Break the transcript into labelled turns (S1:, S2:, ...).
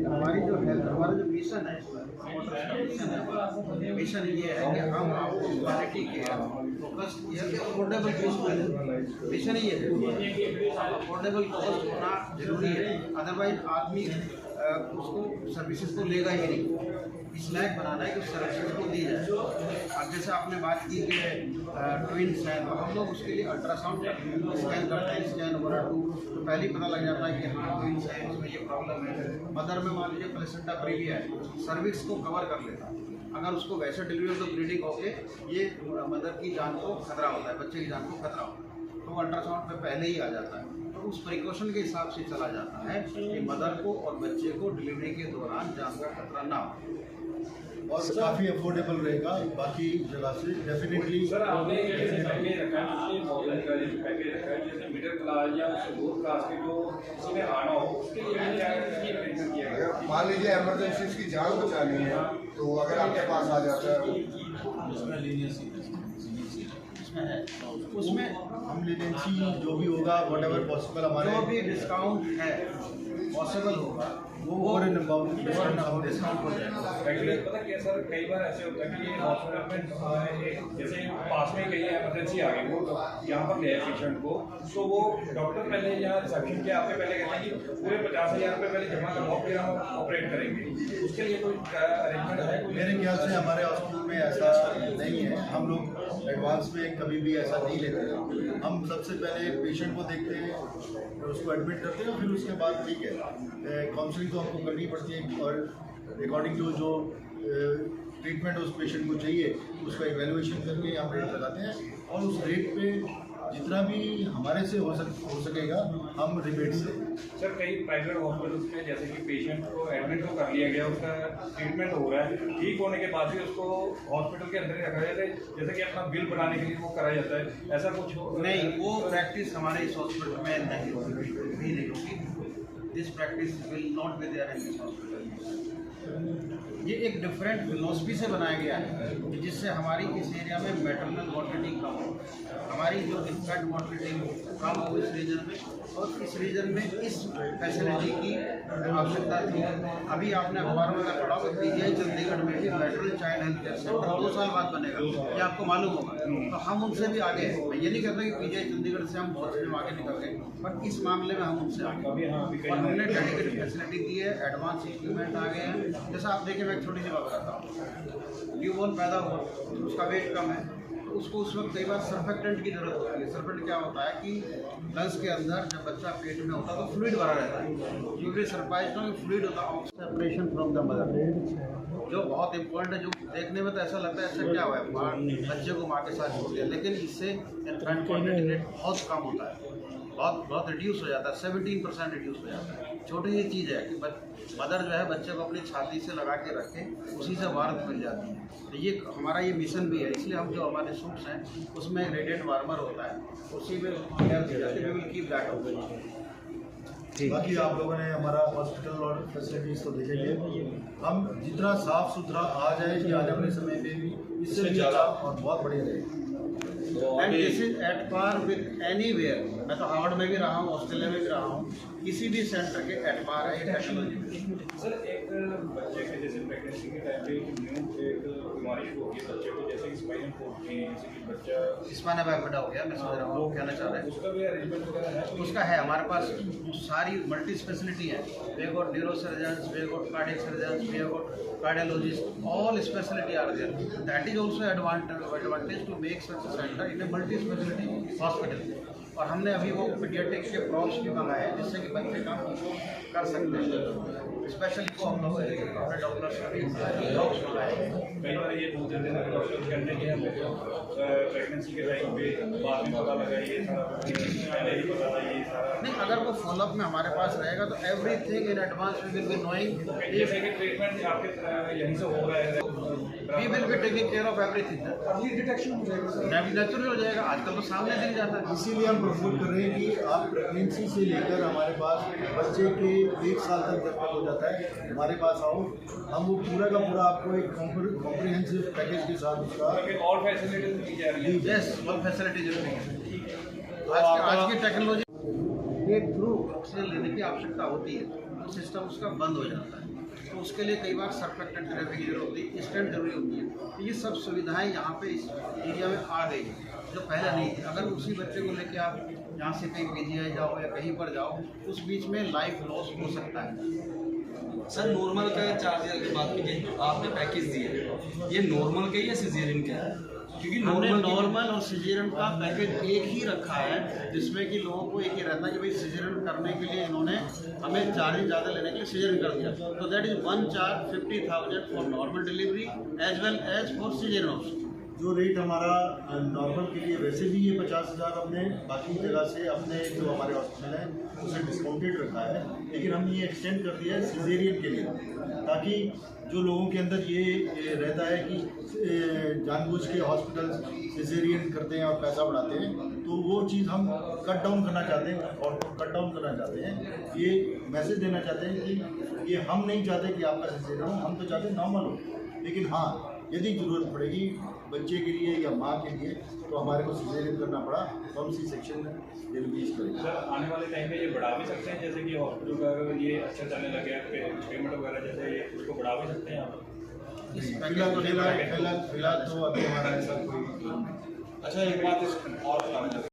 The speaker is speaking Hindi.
S1: हमारी जो हेल्थ, हमारा जो मिशन है, मिशन ये है कि हम आपको quality care, focused care, affordable cost, mission ही ये है। अफोर्डेबल कॉस्ट होना जरूरी है, अदरवाइज आदमी उसको सर्विसेज को लेगा ही नहीं। इस लायक बनाना है कि उस सर्विसेज को दी जाए। अब जैसे आपने बात की कि ट्विन्स हैं, तो हम लोग उसके लिए अल्ट्रासाउंड स्कैन करते हैं, स्कैन 1 और 2, तो पहले ही पता लग जाता है कि हाँ ट्विन्स है, इसमें ये प्रॉब्लम है। मदर में मान लीजिए प्लेसेंटा प्रीविया है, सर्विक्स को कवर कर लेता है। अगर उसको वैसे डिलीवरी तो ब्लीडिंग होके ये मदर की जान को खतरा होता है, बच्चे की जान को खतरा होता है, तो अल्ट्रासाउंड पे पहले ही आ जाता है। तो उस प्रिकॉशन के हिसाब से चला जाता है कि मदर को और बच्चे को डिलीवरी के दौरान जान का खतरा ना हो,
S2: और काफ़ी अफोर्डेबल रहेगा बाकी जगह से डेफिनेटली।
S3: सर आपने जैसे पैकेज रखा है, पैकेज रखा है, जैसे मिडिल क्लास या लोअर क्लास के जो किसी में आना हो उसके लिए क्या अरेंजमेंट किया गया?
S4: मान लीजिए इमरजेंसी की जान बचानी है तो अगर आपके पास आ जाता है
S1: उसमें
S2: हम लीनेंसी जो भी होगा वट एवर पॉसिबल हमारे
S1: जो भी डिस्काउंट है पॉसिबल होगा वो
S2: ओवर एंड अबाउट
S1: डिस्काउंट हो जाएगा।
S3: एक्चुअली पता क्या सर, कई बार ऐसे होता है कि हॉस्पिटल में जैसे पास में कहीं इमरजेंसी आ गई, वो यहाँ पर ले पेशेंट को, तो वो डॉक्टर पहले या रिसेप्शन के आपके पहले कहते हैं कि पूरे 50,000 रुपये पहले जमा करवाओ फिर हम ऑपरेट करेंगे। उसके लिए कोई अरेंजमेंट है?
S2: मेरे ख्याल से हमारे हॉस्पिटल में ऐसा नहीं है। हम लोग एडवांस में कभी भी ऐसा नहीं लेते हैं। हम सबसे पहले पेशेंट को देखते हैं, उसको एडमिट करते हैं, फिर उसके बाद ठीक है काउंसलिंग तो हमको करनी पड़ती है और अकॉर्डिंग टू जो ट्रीटमेंट उस पेशेंट को चाहिए उसका इवैल्यूएशन करके हम रेट लगाते हैं और उस रेट पे जितना भी हमारे से हो सकेगा हम रिबेट से।
S3: सर कई प्राइवेट हॉस्पिटल्स में जैसे कि पेशेंट को एडमिट तो कर लिया गया, उसका ट्रीटमेंट हो रहा है, ठीक होने के बाद भी उसको हॉस्पिटल के अंदर ही रखा जाता है, जैसे कि अपना बिल बनाने के लिए वो करा जाता है, ऐसा कुछ
S1: नहीं, वो प्रैक्टिस हमारे इस हॉस्पिटल में नहीं होगी, भी नहीं होगी। This practice will not be there in this hospital. ये एक डिफरेंट फिलोसफी से बनाया गया है जिससे हमारी इस एरिया में मैटरनल मॉर्टिलिटी कम हो, हमारी जो इन्फेंट मॉर्टिलिटी कम हो इस रीजन में, और इस रीजन में इस फैसिलिटी की आवश्यकता थी। अभी आपने अखबारों में पढ़ा कि पीजीआई चंडीगढ़ में भी maternal child health care centre 2 साल बाद बनेगा, ये आपको मालूम होगा। तो हम उनसे भी आगे हैं। मैं ये नहीं कहता कि पीजीआई चंडीगढ़ से हम बहुत से आगे निकल गए, बट इस मामले में हम उनसे आगे, और हमने डेडिकेटेड फैसिलिटी दी है, एडवांस इक्विपमेंट आ गए हैं। जैसा आप देखिए, मैं एक छोटी सी बात बताता हूँ, न्यूबॉर्न पैदा हुआ, उसका वेट कम है, तो उसको उस वक्त कई बार सर्फेक्टेंट की जरूरत होती है। सर्फेक्टेंट क्या होता है कि लंग्स के अंदर जब बच्चा पेट में होता है तो फ्लूइड भरा रहता है, क्योंकि सरप्राइज में फ्लूइड होता है, सेपरेशन फ्रॉम द मदर, जो बहुत इंपॉर्टेंट है। जो देखने में तो ऐसा लगता है ऐसा क्या हुआ है, बच्चे को माँ के साथ छोड़ दिया, लेकिन इससे इन्फेंट मॉर्टिलिटी रेट बहुत कम होता है, बहुत रिड्यूस हो जाता है, 17% रिड्यूस हो जाता है। छोटी सी चीज़ है कि मदर जो है बच्चे को अपनी छाती से लगा के रखे, उसी से वार्मथ मिल जाती है। तो ये हमारा ये मिशन भी है, इसलिए हम जो हमारे सूट्स हैं उसमें रेडिएंट वार्मर होता है, उसी में केयर दी जाती है। We will keep that open.
S2: बाकी आप लोगों ने हमारा हॉस्पिटल और फैसिलिटीज़ तो देखेंगे, हम जितना साफ सुथरा आ जाए कि आने वाले समय में भी इससे भी ज़्यादा और बहुत बढ़िया रहेगा।
S1: And this is at par with anywhere. मैं तो हार्वर्ड में भी रहा हूँ, ऑस्ट्रेलिया में भी रहा हूँ, किसी भी सेंटर के एट पार है ये टेक्नोलॉजी।
S3: सर एक बच्चे के जैसे प्रेगनेंसी के टाइम पे न्यू एक बीमारी शुरू होगी बच्चे को, जैसे स्पाइनल कोर्ड की, जैसे कि बच्चा
S1: स्पाइनल बाइफिडा हो गया, मैं समझ रहा हूँ कहना चाह रहे हैं,
S3: उसका भी अरेंजमेंट वगैरह है?
S1: उसका है हमारे पास सारी मल्टी स्पेशलिटी है। We got neurosurgeons, we got cardiac surgeons, we got cardiologist, all speciality are there. That is also advantage to make such a centre in a multi speciality hospital. और हमने अभी वो पीडियाट्रिक्स के प्रॉप्स भी मंगाए हैं जिससे कि बच्चे काम कर सकते हैं, स्पेशली को हम लोग अपने डॉक्टर्स डॉग्स मंगाए हैं।
S3: कई बार ये बोलते थे डॉक्टर कहते हैं कि हमको प्रेगनेंसी के टाइम पे बाद में पता लगा, ये सारा पहले ही पता था ये सारा
S1: नहीं, अगर वो फॉलोअप में हमारे पास रहेगा तो everything in advance we will be knowing.
S3: जैसे कि ट्रीटमेंट आपके यहीं से हो रहा है,
S1: we will be taking care of everything.
S3: Early detection हो जाएगा,
S1: नेचुरल हो जाएगा, आजकल तो सामने दिख जाता है।
S2: इसीलिए हम प्रमोट कर रहे हैं कि आप प्रेगनेंसी से लेकर हमारे पास बच्चे के 1 साल तक जब तक हो जाता है हमारे पास आओ, हम वो पूरा का पूरा आपको एक कॉम्प्रिहेंसिव पैकेज के साथ उसका
S3: और फैसिलिटीज दी जा रही है।
S1: यस, ऑल फैसिलिटी जरूरी है। आज की टेक्नोलॉजी के थ्रू ऑक्सीजन लेने की आवश्यकता होती है, सिस्टम उसका बंद हो जाता है, तो उसके लिए कई बार सरफेक्टेंट थेरेपी की जरूरत होती है, स्टेंट जरूरी होती है। तो ये सब सुविधाएं यहाँ पे इस एरिया में आ गई है जो पहले नहीं थी। अगर उसी बच्चे को लेके आप यहाँ से कहीं पीजीआई जाओ या कहीं पर जाओ, उस बीच में लाइफ लॉस हो सकता है।
S5: सर नॉर्मल का चार्ज की बात कीजिए, आपने पैकेज दिया, ये नॉर्मल का या सिजेरियन का है? क्योंकि
S1: हमने नॉर्मल और सिजेरियन का पैकेज एक ही रखा है, जिसमें कि लोगों को एक ही रहता है कि भाई सिजेरियन करने के लिए इन्होंने हमें चार्ज ज़्यादा लेने के लिए सिजेरियन कर दिया। तो that is one charge 50,000 for normal delivery as well as for caesarean also.
S2: जो रेट हमारा नॉर्मल के लिए वैसे भी ये 50,000 हमने बाकी जगह से अपने जो हमारे हॉस्पिटल है उसे डिस्काउंटेड रखा है, लेकिन हमने ये एक्सटेंड कर दिया है सिजेरियन के लिए, ताकि जो लोगों के अंदर ये रहता है कि जानबूझ के हॉस्पिटल सिजेरियन करते हैं और पैसा बढ़ाते हैं, तो वो चीज़ हम कट डाउन करना चाहते हैं और कट डाउन करना चाहते हैं। ये मैसेज देना चाहते हैं कि ये हम नहीं चाहते कि आपका सिजेरियन हो, हम तो चाहते हैं नॉर्मल हो। लेकिन हाँ, यदि ज़रूरत पड़ेगी बच्चे के लिए या माँ के लिए तो हमारे को सिजेरियन करना पड़ा तो हम सी सेक्शन में डिलीवरीज करेंगे।
S3: सर आने वाले टाइम में ये बढ़ा भी सकते हैं, जैसे कि हॉस्पिटल का अगर ये अच्छा चलने लगे पेमेंट वगैरह, जैसे ये उसको बढ़ा भी सकते हैं आप?
S2: फिलहाल तो अभी हमारा ऐसा कोई
S6: अच्छा एक बात इस और